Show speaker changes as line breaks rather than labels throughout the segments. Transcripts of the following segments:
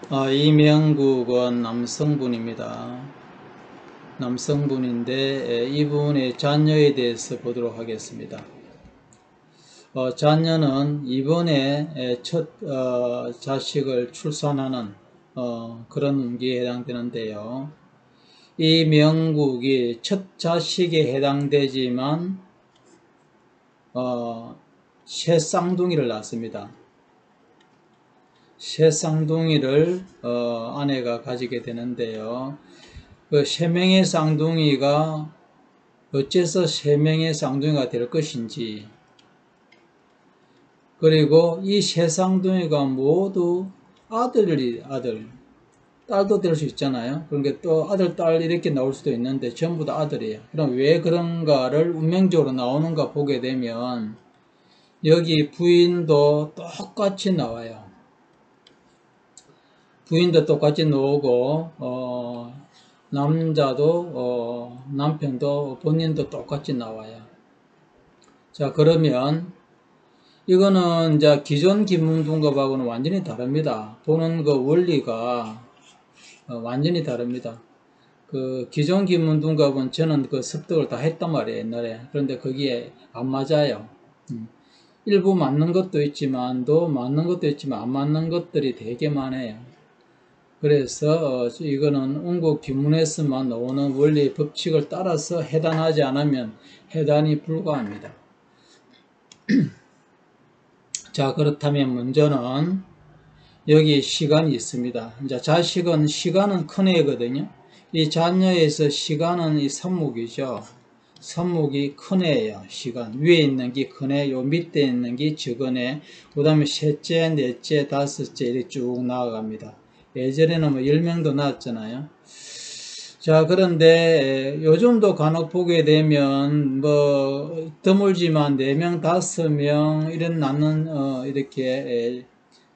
이명국은 남성분입니다. 남성분인데 이분의 자녀에 대해서 보도록 하겠습니다. 자녀는 이번에 첫 자식을 출산하는 그런 운기에 해당되는데요. 이명국이 첫 자식에 해당되지만 새 쌍둥이를 낳습니다. 새 쌍둥이를 아내가 가지게 되는데요. 그 3명의 쌍둥이가 어째서 3명의 쌍둥이가 될 것인지, 그리고 이 세 쌍둥이가 모두 아들, 딸도 될 수 있잖아요. 그러니까 또 아들, 딸 이렇게 나올 수도 있는데 전부 다 아들이에요. 그럼 왜 그런가를 운명적으로 나오는가 보게 되면 여기 부인도 똑같이 나와요. 부인도 똑같이 나오고 남자도 남편도 본인도 똑같이 나와요. 자, 그러면 이거는 이제 기존 기문둔갑하고는 완전히 다릅니다. 보는 그 원리가 완전히 다릅니다. 그 기존 기문둔갑은 저는 그 습득을 다 했단 말이에요, 옛날에. 그런데 거기에 안 맞아요. 일부 맞는 것도 있지만 안 맞는 것들이 되게 많아요. 그래서 이거는 운국 기문에서만 나오는 원리 법칙을 따라서 해단하지 않으면 해단이 불가합니다. 자, 그렇다면 먼저는 여기 시간이 있습니다. 이제 자식은 시간은 큰 애거든요. 이 자녀에서 시간은 이 선목이죠. 선목이 큰 애예요. 시간 위에 있는 게 큰 애, 요 밑에 있는 게 적은 애. 그 다음에 셋째, 넷째, 다섯째 이렇게 쭉 나아갑니다. 예전에는 뭐 10명도 나왔잖아요. 자, 그런데 요즘도 간혹 보게 되면 뭐 드물지만 4명, 5명 이런 낳는 이렇게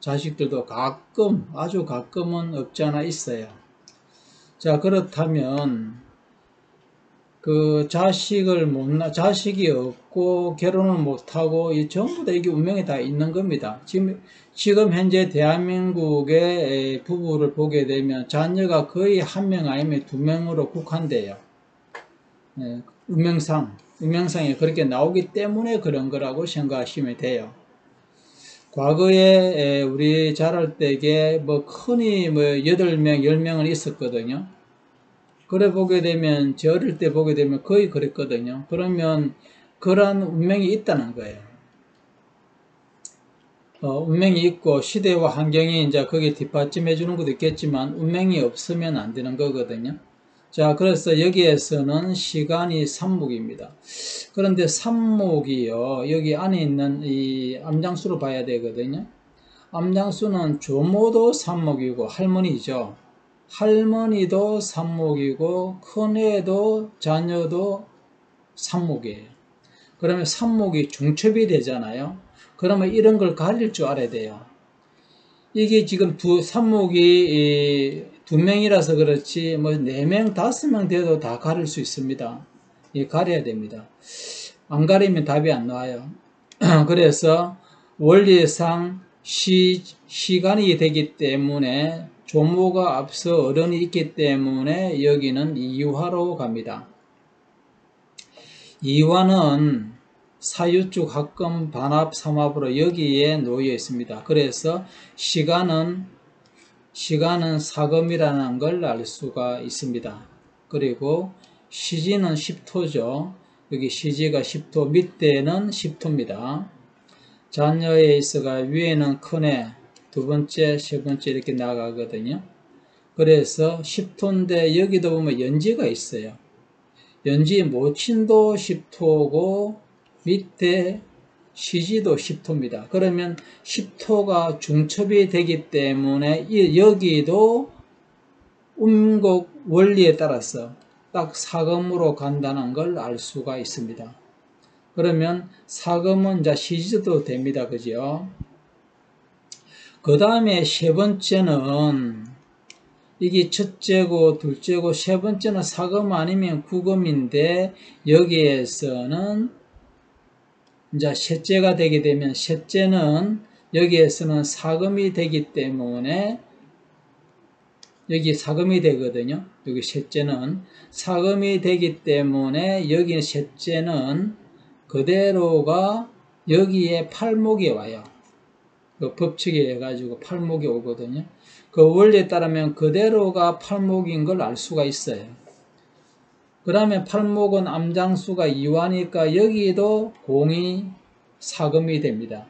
자식들도 가끔, 아주 가끔은 없지 않아 있어요. 자, 그렇다면 그 자식이 없고 결혼을 못하고 이 전부 다 이게 운명에 다 있는 겁니다. 지금 현재 대한민국의 부부를 보게 되면 자녀가 거의 1명 아니면 2명으로 국한돼요. 운명상에 그렇게 나오기 때문에 그런 거라고 생각하시면 돼요. 과거에 우리 자랄 때에 뭐 흔히 뭐 8명, 10명은 있었거든요. 그래 보게 되면, 저 어릴 때 보게 되면 거의 그랬거든요. 그러면 그러한 운명이 있다는 거예요. 운명이 있고 시대와 환경이 이제 거기에 뒷받침해 주는 것도 있겠지만 운명이 없으면 안 되는 거거든요. 자, 그래서 여기에서는 시간이 삼목입니다. 그런데 삼목이요, 여기 안에 있는 이 암장수로 봐야 되거든요. 암장수는 조모도 삼목이고 할머니죠. 할머니도 삼목이고 큰애도 자녀도 삼목이에요. 그러면 삼목이 중첩이 되잖아요. 그러면 이런 걸 가릴 줄 알아야 돼요. 이게 지금 삼목이 2명이라서 그렇지 뭐 4명, 5명 돼도 다 가릴 수 있습니다. 가려야 됩니다. 안 가리면 답이 안 나와요. 그래서 원리상 시간이 되기 때문에 조모가 앞서 어른이 있기 때문에 여기는 이화로 갑니다. 이화는 사유축 합금 반합 삼합으로 여기에 놓여 있습니다. 그래서 시간은 사금이라는 걸 알 수가 있습니다. 그리고 시지는 10토죠. 여기 시지가 10토, 밑에는 10토입니다. 자녀에 있어가 위에는 큰애, 두 번째, 세 번째 이렇게 나가거든요. 그래서 10토인데 여기도 보면 연지가 있어요. 연지 모친도 10토고 밑에 시지도 10토입니다. 그러면 10토가 중첩이 되기 때문에 여기도 운곡 원리에 따라서 딱 사금으로 간다는 걸 알 수가 있습니다. 그러면 사금은 이제 시지도 됩니다. 그죠? 그 다음에 세 번째는 이게 첫째고 둘째고 세 번째는 사금 아니면 구금인데 여기에서는 이제 셋째가 되게 되면 셋째는 여기에서는 사금이 되기 때문에 여기 사금이 되거든요. 여기 셋째는 사금이 되기 때문에 여기 셋째는 그대로가 여기에 팔목이 와요. 그 법칙에 해가지고 팔목이 오거든요. 그 원리에 따르면 그대로가 팔목인 걸 알 수가 있어요. 그러면 팔목은 암장수가 2와니까 여기도 공이 사금이 됩니다.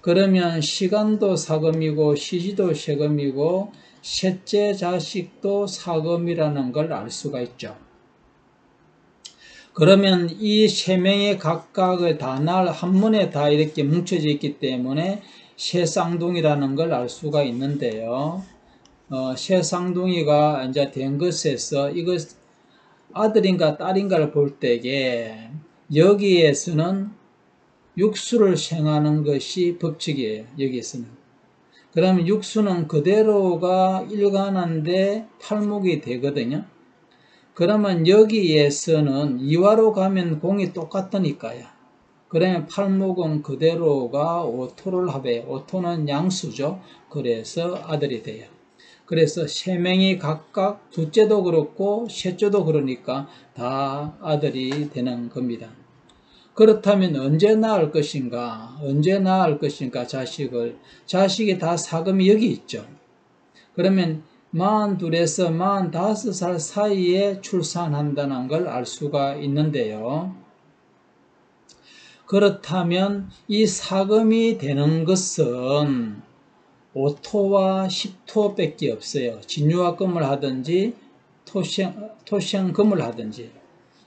그러면 시간도 사금이고 시지도 세금이고 셋째 자식도 사금이라는 걸 알 수가 있죠. 그러면 이 세 명의 각각의 단알 한문에 다 이렇게 뭉쳐져 있기 때문에 세 쌍둥이라는 걸 알 수가 있는데요. 세 쌍둥이가 이제 된 것에서 이거 아들인가 딸인가를 볼 때에 여기에서는 육수를 생하는 것이 법칙이에요. 여기에서는. 그러면 육수는 그대로가 일관한데 팔목이 되거든요. 그러면 여기에서는 2화로 가면 공이 똑같으니까요. 그러면 팔목은 그대로가 오토를 합해요. 오토는 양수죠. 그래서 아들이 돼요. 그래서 세 명이 각각 둘째도 그렇고 셋째도 그러니까 다 아들이 되는 겁니다. 그렇다면 언제 낳을 것인가? 언제 낳을 것인가? 자식이 다 사금이 여기 있죠. 그러면 42에서 45살 사이에 출산한다는 걸 알 수가 있는데요. 그렇다면 이 사금이 되는 것은 5토와 10토밖에 없어요. 진유화금을 하든지 토생금을 하든지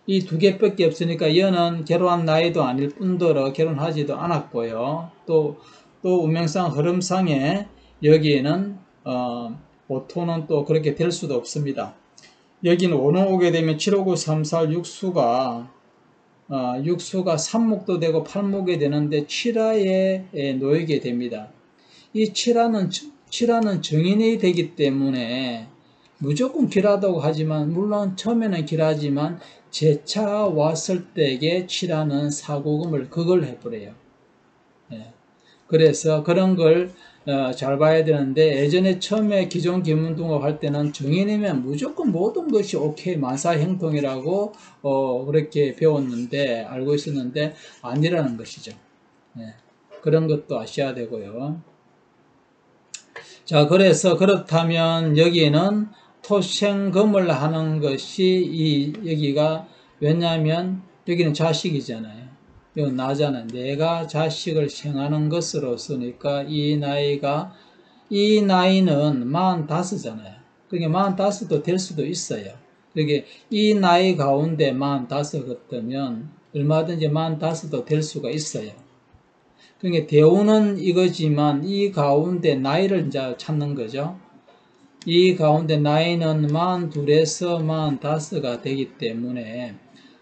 이 두 개밖에 없으니까 얘는 결혼한 나이도 아닐 뿐더러 결혼하지도 않았고요. 또 운명상 흐름상에 여기에는 5토는 또 그렇게 될 수도 없습니다. 여기는 5는 오게 되면 7, 5, 9, 3, 4, 6수가 3목도 되고 8목이 되는데 7화에 놓이게 됩니다. 이 7화는 정인이 되기 때문에 무조건 길하다고 하지만 물론 처음에는 길하지만 재차 왔을 때에 7화는 사고금을 그걸 해버려요. 그래서 그런 걸 잘 봐야 되는데 예전에 처음에 기존 기문동업 할 때는 정인이면 무조건 모든 것이 오케이 만사형통이라고 그렇게 배웠는데 알고 있었는데 아니라는 것이죠. 그런 것도 아셔야 되고요. 자, 그래서 그렇다면 여기는 토생금을 하는 것이 여기가 왜냐하면 여기는 자식이잖아요. 이건 나잖아요. 내가 자식을 생하는 것으로서니까 이 나이는 45잖아요. 그게 45도 될 수도 있어요. 그게 이 나이 가운데 45 같으면 얼마든지 45도 될 수가 있어요. 그러니까 대우는 이거지만 이 가운데 나이를 이제 찾는 거죠. 이 가운데 나이는 42에서 45가 되기 때문에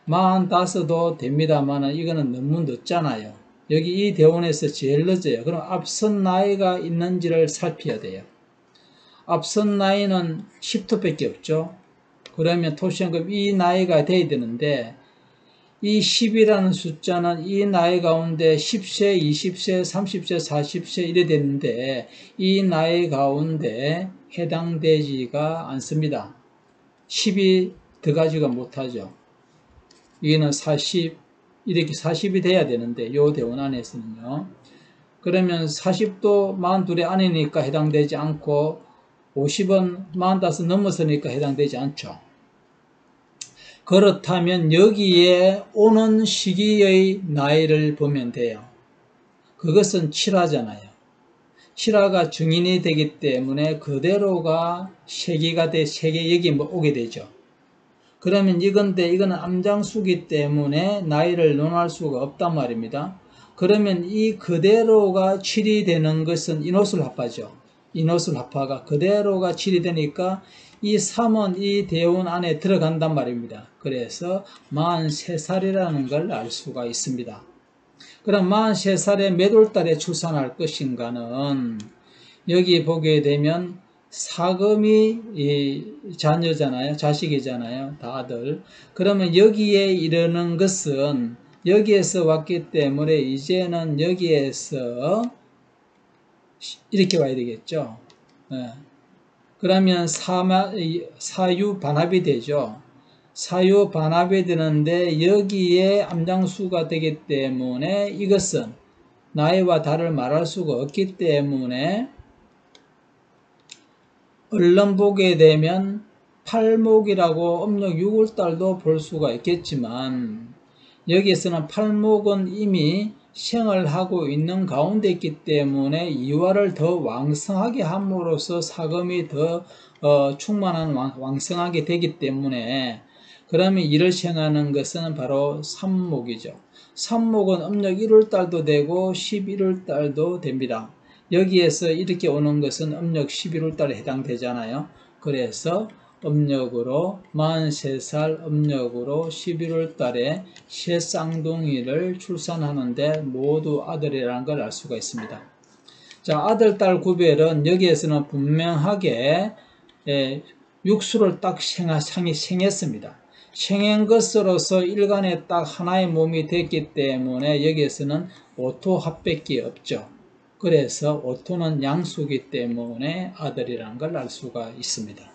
45도 됩니다만 이거는 너무 늦잖아요. 여기 이 대원에서 제일 늦어요. 그럼 앞선 나이가 있는지를 살펴야 돼요. 앞선 나이는 10토밖에 없죠. 그러면 토시연금 이 나이가 돼야 되는데 이 10이라는 숫자는 이 나이 가운데 10세, 20세, 30세, 40세 이래 됐는데 이 나이 가운데 해당되지가 않습니다. 10이 들어가지가 못하죠. 이게는 40, 이렇게 40이 돼야 되는데 요 대원 안에서는요. 그러면 40도 42의 안이니까 해당되지 않고 50은 45 넘어서니까 해당되지 않죠. 그렇다면 여기에 오는 시기의 나이를 보면 돼요. 그것은 7화잖아요. 7화가 증인이 되기 때문에 그대로가 세기가 세계 여기 오게 되죠. 그러면 이거는 암장수기 때문에 나이를 논할 수가 없단 말입니다. 그러면 이 그대로가 7이 되는 것은 인호술 합파죠. 인호술 합파가 그대로가 7이 되니까 이 3은 이 대원 안에 들어간단 말입니다. 그래서 43살이라는 걸 알 수가 있습니다. 그럼 43살에 몇 월달에 출산할 것인가는 여기 보게 되면 사금이 자녀잖아요. 자식이잖아요. 다들. 그러면 여기에 이르는 것은 여기에서 왔기 때문에 이제는 여기에서 이렇게 와야 되겠죠. 그러면 사유 반합이 되죠. 사유 반합이 되는데 여기에 암장수가 되기 때문에 이것은 나이와 달을 말할 수가 없기 때문에 얼른 보게 되면 팔목이라고 음력 6월달도 볼 수가 있겠지만 여기에서는 팔목은 이미 생을 하고 있는 가운데 있기 때문에 이화를 더 왕성하게 함으로써 사금이 더 충만한 왕성하게 되기 때문에 그러면 이를 생하는 것은 바로 삼목이죠. 삼목은 음력 1월달도 되고 11월달도 됩니다. 여기에서 이렇게 오는 것은 음력 11월달에 해당되잖아요. 그래서 음력으로 43살 음력으로 11월달에 새 쌍둥이를 출산하는데 모두 아들이라는 걸 알 수가 있습니다. 자, 아들, 딸 구별은 여기에서는 분명하게 육수를 딱 생했습니다. 생한 것으로서 일간에 딱 하나의 몸이 됐기 때문에 여기에서는 오토 합밖에 없죠. 그래서 오토는 양수기 때문에 아들이라는 걸 알 수가 있습니다.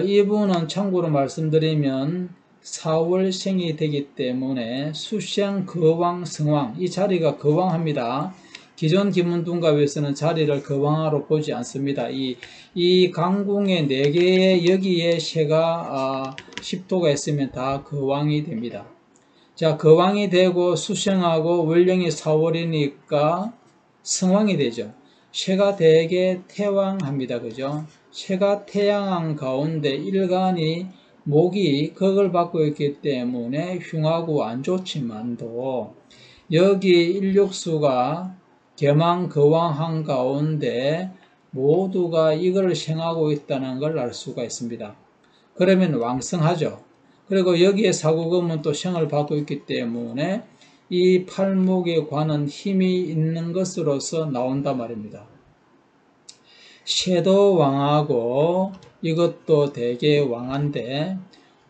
이분은 참고로 말씀드리면 4월생이 되기 때문에 수생, 거왕, 성왕 이 자리가 거왕합니다. 기존 기문둔갑에서는 자리를 거왕하로 보지 않습니다. 이 강궁의 4개의 여기에 새가 10토가 있으면 다 거왕이 됩니다. 자, 거왕이 되고 수생하고 월령이 4월이니까 성왕이 되죠. 새가 대개 태왕합니다. 그죠? 새가 태양한 가운데 일간이 목이 극을 받고 있기 때문에 흉하고 안 좋지만도 여기 일육수가 개망 거왕한 가운데 모두가 이걸 생하고 있다는 걸 알 수가 있습니다. 그러면 왕성하죠. 그리고 여기에 사구금은 또 생을 받고 있기 때문에 이 팔목에 관한 힘이 있는 것으로서 나온단 말입니다. 쇠도 왕하고 이것도 되게 왕한데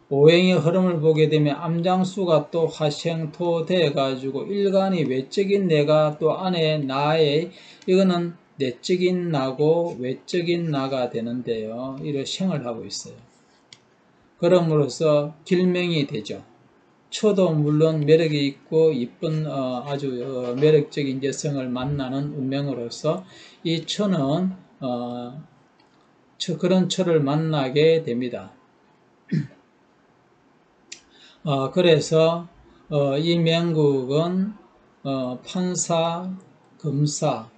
오행의 흐름을 보게 되면 암장수가 또 화생토 돼가지고 일간이 외적인 내가 또 안에 나의 이거는 내적인 나고 외적인 나가 되는데요. 이를 생을 하고 있어요. 그럼으로써 길명이 되죠. 처도 물론 매력이 있고 이쁜 아주 매력적인 여성을 만나는 운명으로서 이 처는 그런 처를 만나게 됩니다. 그래서 이 명국은 판사, 검사,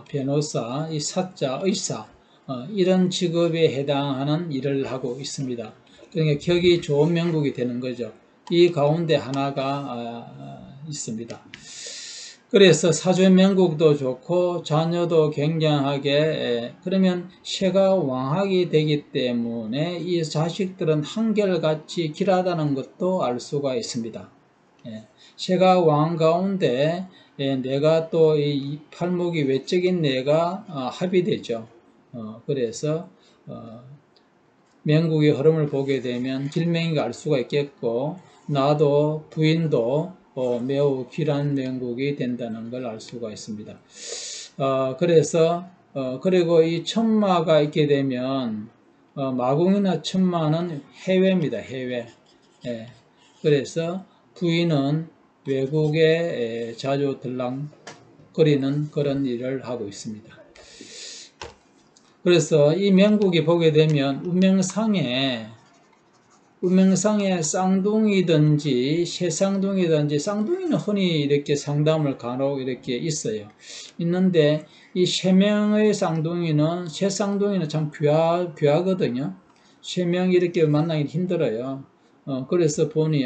변호사, 이 사자, 의사 이런 직업에 해당하는 일을 하고 있습니다. 그러니까 격이 좋은 명국이 되는 거죠. 이 가운데 하나가 있습니다. 그래서 사주 명국도 좋고 자녀도 굉장하게 그러면 새가 왕학이 되기 때문에 이 자식들은 한결같이 길하다는 것도 알 수가 있습니다. 새가 왕 가운데 내가 또 이 팔목이 외적인 내가 합이 되죠. 그래서 명국의 흐름을 보게 되면 길명이가 알 수가 있겠고 나도 부인도 매우 귀한 명국이 된다는 걸 알 수가 있습니다. 그래서 그리고 이 천마가 있게 되면 마궁이나 천마는 해외입니다. 해외. 그래서 부인은 외국에 자주 들락거리는 그런 일을 하고 있습니다. 그래서 이 명국이 보게 되면 운명상에 쌍둥이든지 새쌍둥이든지 쌍둥이는 흔히 이렇게 상담을 간혹 이렇게 있어요. 있는데 이 세 명의 쌍둥이는 새쌍둥이는 참 귀하거든요. 세 명이 이렇게 만나기 힘들어요. 그래서 보니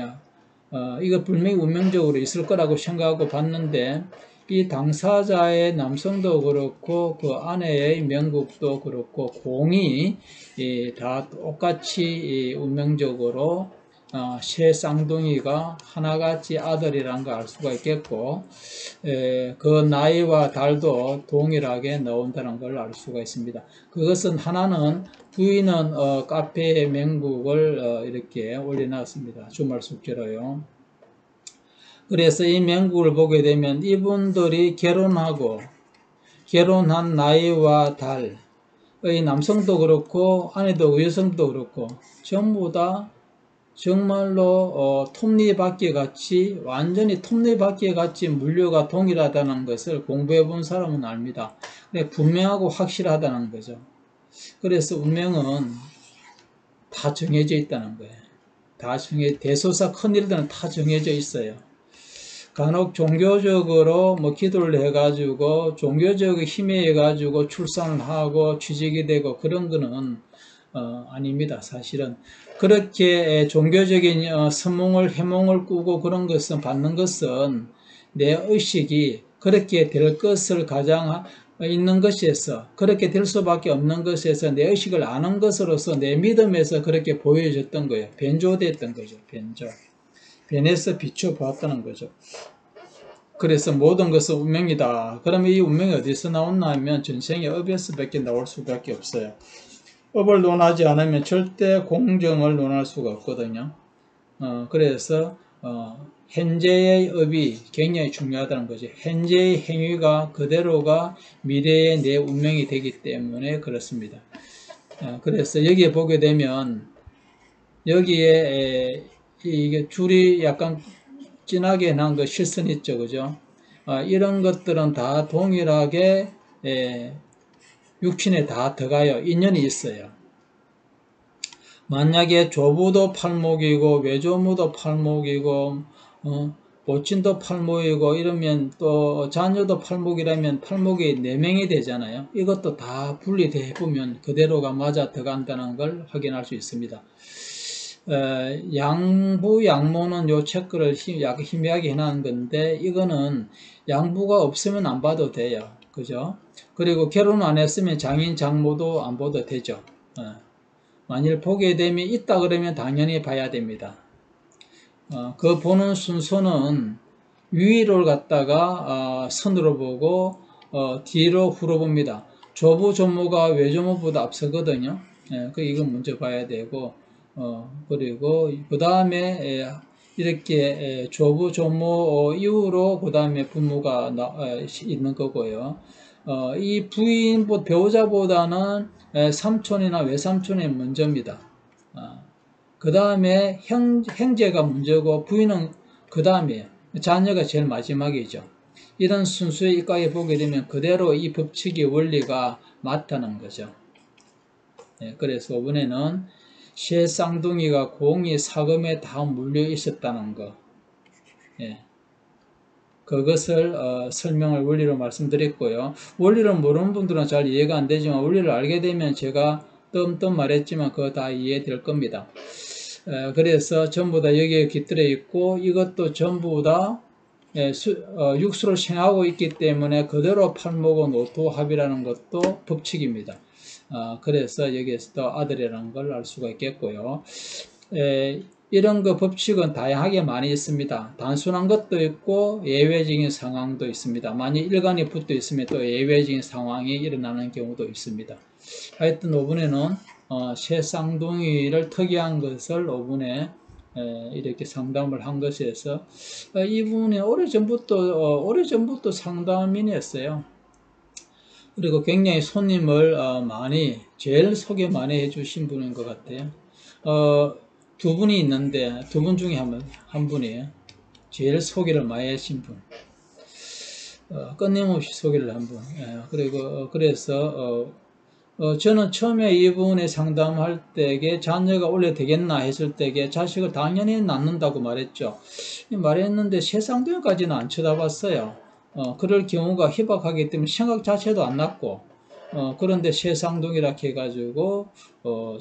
이거 분명히 운명적으로 있을 거라고 생각하고 봤는데 이 당사자의 남성도 그렇고 그 아내의 명국도 그렇고 공이 다 똑같이 운명적으로 새 쌍둥이가 하나같이 아들이라는 걸 알 수가 있겠고 그 나이와 달도 동일하게 나온다는 걸 알 수가 있습니다. 그것은 하나는 부인은 카페에 명국을 이렇게 올려놨습니다. 주말 숙제로요. 그래서 이 명국을 보게 되면 이분들이 결혼한 나이와 달 남성도 그렇고 아내도 여성도 그렇고 전부 다 정말로 톱니바퀴 같이 완전히 톱니바퀴 같이 물류가 동일하다는 것을 공부해 본 사람은 압니다. 분명하고 확실하다는 거죠. 그래서 운명은 다 정해져 있다는 거예요. 대소사 큰일들은 다 정해져 있어요. 간혹 종교적으로 기도를 해가지고 종교적 힘에 의해가지고 출산을 하고 취직이 되고 그런 거는 아닙니다. 사실은 그렇게 종교적인 선몽을 해몽을 꾸고 그런 것은 받는 것은 내 의식이 그렇게 될 것을 가장 있는 것에서 그렇게 될 수밖에 없는 것에서 내 의식을 아는 것으로서 내 믿음에서 그렇게 보여졌던 거예요. 변조됐던 거죠. 변해서 비춰보았다는 거죠. 그래서 모든 것은 운명이다. 그러면 이 운명이 어디서 나왔나 하면 전생의 업에서 밖에 나올 수밖에 없어요. 업을 논하지 않으면 절대 공정을 논할 수가 없거든요. 그래서 현재의 업이 굉장히 중요하다는 거죠. 현재의 행위가 그대로가 미래의 내 운명이 되기 때문에 그렇습니다. 그래서 여기에 보게 되면 여기에 이게 줄이 약간 진하게 난 그 실선 있죠, 그죠? 이런 것들은 다 동일하게 육친에 다 들어가요. 인연이 있어요. 만약에 조부도 팔목이고 외조모도 팔목이고 보친도 팔목이고 이러면 또 자녀도 팔목이라면 팔목이 4명이 되잖아요. 이것도 다 분리돼 보면 그대로가 맞아 들어간다는 걸 확인할 수 있습니다. 양부, 양모는 요 체크를 약간 희미하게 해놓은 건데, 이거는 양부가 없으면 안 봐도 돼요. 그죠? 그리고 결혼 안 했으면 장인, 장모도 안 봐도 되죠. 만일 보게 되면 있다 그러면 당연히 봐야 됩니다. 그 보는 순서는 위를 갖다가 선으로 보고 뒤로 후로 봅니다. 조부, 조모가 외조모보다 앞서거든요. 이건 먼저 봐야 되고, 그리고 그 다음에 이렇게 조부, 조모 이후로 그 다음에 부모가 있는 거고요. 이 부인, 배우자보다는 삼촌이나 외삼촌이 먼저입니다. 그 다음에 형제가 먼저고 부인은 그 다음에 자녀가 제일 마지막이죠. 이런 순수의 이과에 보게 되면 그대로 이 법칙의 원리가 맞다는 거죠. 그래서 이번에는 새 쌍둥이가 공이 사금에 다 물려 있었다는 거. 그것을 설명을 원리로 말씀드렸고요. 원리를 모르는 분들은 잘 이해가 안 되지만 원리를 알게 되면 제가 뜸뜸 말했지만 그거 다 이해될 겁니다. 그래서 전부 다 여기에 깃들어 있고 이것도 전부 다 육수를 생하고 있기 때문에 그대로 팔목은 오토합이라는 것도 법칙입니다. 그래서 여기에서도 아들이라는 걸 알 수가 있겠고요. 이런 그 법칙은 다양하게 많이 있습니다. 단순한 것도 있고 예외적인 상황도 있습니다. 만약 일간이 붙어 있으면 또 예외적인 상황이 일어나는 경우도 있습니다. 하여튼 5분에는 새 쌍둥이를 특이한 것을 5분에 이렇게 상담을 한 것에서 이분이 오래전부터 상담인이었어요. 그리고 굉장히 손님을 제일 소개 많이 해주신 분인 것 같아요. 두 분이 있는데 두 분 중에 한 분이에요. 제일 소개를 많이 하신 분. 끊임없이 소개를 한 분. 그래서 저는 처음에 이분의 상담할 때에 자녀가 원래 되겠나 했을 때에 자식을 당연히 낳는다고 말했죠. 말했는데 새 쌍둥이까지는 안 쳐다봤어요. 그럴 경우가 희박하기 때문에 생각 자체도 안 났고, 그런데 새 쌍둥이라 해가지고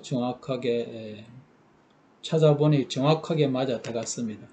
정확하게 찾아보니 정확하게 맞아 들어갔습니다.